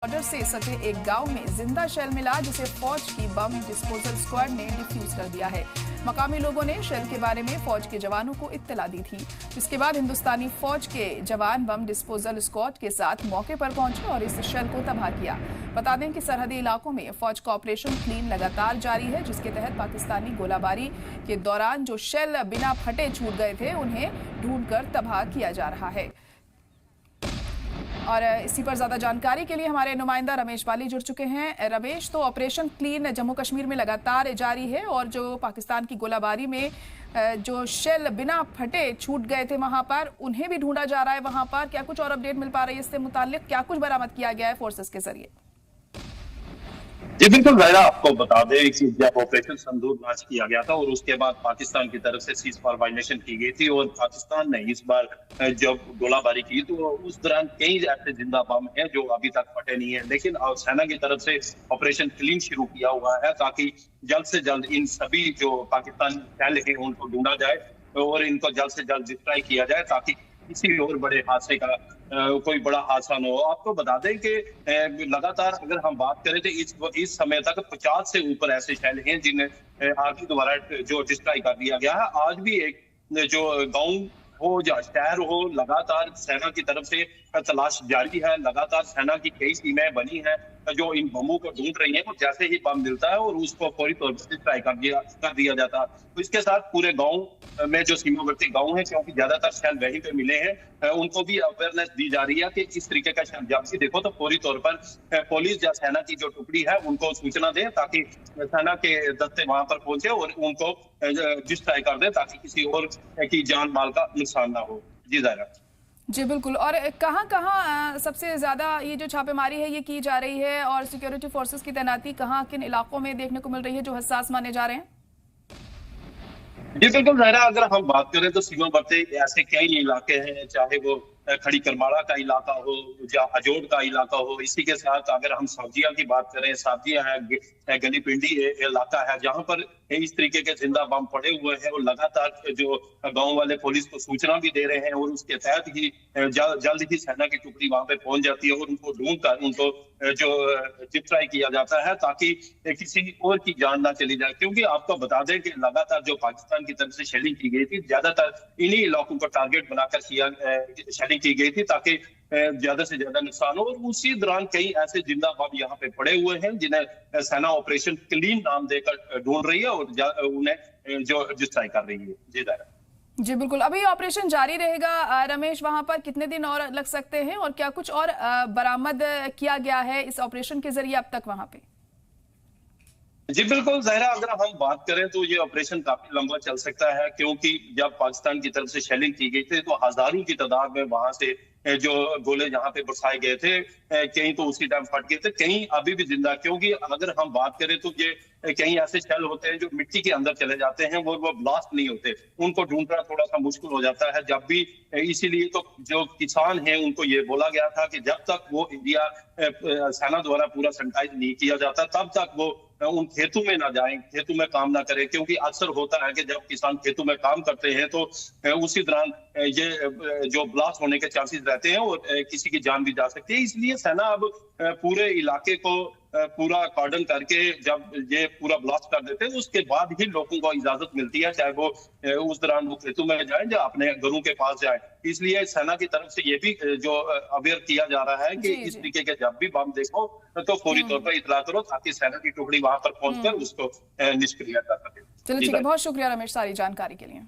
Order से सटे एक गांव में जिंदा शेल मिला, जिसे फौज की बम डिस्पोजल स्क्वाड ने डिफ्यूज कर दिया है। मकामी लोगों ने शेल के बारे में फौज के जवानों को इत्तला दी थी, जिसके बाद हिंदुस्तानी फौज के जवान बम डिस्पोजल स्क्वाड के साथ मौके पर पहुंचे और इस शेल को तबाह किया। बता दें कि सरहदी इलाकों में फौज का ऑपरेशन क्लीन लगातार जारी है, जिसके तहत पाकिस्तानी गोलाबारी के दौरान जो शेल बिना फटे छूट गए थे, उन्हें ढूंढकर तबाह किया जा रहा है। और इसी पर ज्यादा जानकारी के लिए हमारे नुमाइंदा रमेश बाली जुड़ चुके हैं। रमेश, तो ऑपरेशन क्लीन जम्मू कश्मीर में लगातार जारी है और जो पाकिस्तान की गोलाबारी में जो शेल बिना फटे छूट गए थे वहां पर, उन्हें भी ढूंढा जा रहा है। वहां पर क्या कुछ और अपडेट मिल पा रही है इससे मुताल्लिक? क्या कुछ बरामद किया गया है फोर्सेस के जरिए? जी बिल्कुल ज़ाहिरा, आपको बता दें कि जब ऑपरेशन संदूर लॉन्च किया गया था और उसके बाद पाकिस्तान की तरफ से सीज फायर वायलेशन की गई थी और पाकिस्तान ने इस बार जब गोलाबारी की तो उस दौरान कई ऐसे जिंदा बम हैं जो अभी तक फटे नहीं है, लेकिन सेना की तरफ से ऑपरेशन क्लीन शुरू किया हुआ है ताकि जल्द से जल्द इन सभी जो पाकिस्तानी सेल हैं उनको ढूंढा जाए और इनको जल्द से जल्द डिस्ट्रॉय किया जाए ताकि किसी और बड़े हादसे का कोई बड़ा हादसा न हो। आपको बता दें कि लगातार अगर हम बात करें तो इस समय तक 50 से ऊपर ऐसे शैल हैं जिन्हें आर्मी द्वारा जो डिस्ट्रॉय कर दिया गया है। आज भी एक जो गांव हो या शहर हो, लगातार सेना की तरफ से तलाश जारी है। लगातार सेना की कई टीमें बनी हैं जो इन बमों को ढूंढ रही हैं और जैसे ही बम मिलता है और उसको फौरी तौर पर डिस्ट्रॉय कर दिया जाता है। तो इसके साथ पूरे गांव में जो सीमावर्ती गांव हैं, क्योंकि ज्यादातर शैल वहीं पे मिले हैं, उनको भी अवेयरनेस दी जा रही है कि इस तरीके का शैल जब भी देखो तो फौरी तौर पर पुलिस या सेना की जो टुकड़ी है उनको सूचना दें ताकि सेना के दस्ते वहां पर पहुंचे और उनको डिस्ट्रॉय कर दें ताकि किसी और की जान माल का नुकसान ना हो। जी ज़ाहिरा। जी बिल्कुल। और कहाँ सबसे ज्यादा ये जो छापेमारी है ये की जा रही है और सिक्योरिटी फोर्सेस की तैनाती कहाँ किन इलाकों में देखने को मिल रही है जो हसास माने जा रहे हैं? जी बिल्कुल ज़ाहिरा, अगर हम बात करें तो सीमावर्ती ऐसे कई इलाके हैं, चाहे वो खड़ी करमाड़ा का इलाका हो या अजोड़ का इलाका हो। इसी के साथ अगर हम सब्जियां की बात करें, सब्जियां है गली पिंडी इलाका है जहां पर इस तरीके के जिंदा बम पड़े हुए हैं और लगातार जो गांव वाले पुलिस को सूचना भी दे रहे हैं और उसके तहत ही जल्द ही सेना की टुकड़ी वहां पे पहुंच जाती है और उनको ढूंढ कर उनको जो डिस्ट्रॉय किया जाता है ताकि किसी और की जान ना चली जाए। क्योंकि आपको बता दें कि लगातार जो पाकिस्तान की तरफ से शेलिंग की गई थी, ज्यादातर इन्हीं इलाकों को टारगेट बनाकर शेलिंग की गई थी ताकि ज्यादा से ज्यादा नुकसान हो। और उसी दौरान कई ऐसे जिंदा बम यहाँ पे पड़े हुए हैं जिन्हें सेना ऑपरेशन क्लीन नाम देकर ढूंढ रही है और उन्हें जो डिस्ट्रॉय कर रही है। जी दायरा। जी बिल्कुल। अभी ऑपरेशन जारी रहेगा रमेश, वहां पर कितने दिन और लग सकते हैं और क्या कुछ और बरामद किया गया है इस ऑपरेशन के जरिए अब तक वहां पे? जी बिल्कुल ज़ाहिरा, अगर हम बात करें तो ये ऑपरेशन काफी लंबा चल सकता है क्योंकि जब पाकिस्तान की तरफ से शेलिंग की गई थी तो हजारों की तादाद में वहां से जो गोले जहां पे बरसाए गए थे, कहीं तो उसी टाइम फट गए थे, कहीं अभी भी जिंदा। क्योंकि अगर हम बात करें तो ये कहीं ऐसे शेल होते हैं जो मिट्टी के अंदर चले जाते हैं, वो ब्लास्ट नहीं होते, उनको ढूंढना थोड़ा सा मुश्किल हो जाता है जब भी। इसीलिए तो जो किसान हैं उनको ये बोला गया था कि जब तक वो इंडिया सेना द्वारा पूरा सैनिटाइज नहीं किया जाता तब तक वो उन खेतों में ना जाएं, खेतों में काम ना करें। क्योंकि अक्सर होता है कि जब किसान खेतों में काम करते हैं तो उसी दौरान ये जो ब्लास्ट होने के चांसेस रहते हैं और किसी की जान भी जा सकती है। इसलिए सेना अब पूरे इलाके को पूरा कॉर्डन करके जब ये पूरा ब्लास्ट कर देते हैं उसके बाद ही लोगों को इजाजत मिलती है, चाहे वो उस दौरान वो खेतों में जाए या अपने घरों के पास जाए। इसलिए सेना की तरफ से ये भी जो अवेयर किया जा रहा है कि इस तरीके के जब भी बम देखो तो फौरी तौर पर इतला करो ताकि सेना की टुकड़ी वहां पर पहुंचकर उसको निष्क्रिय कर सके। चलिए ठीक है, बहुत शुक्रिया रमेश सारी जानकारी के लिए।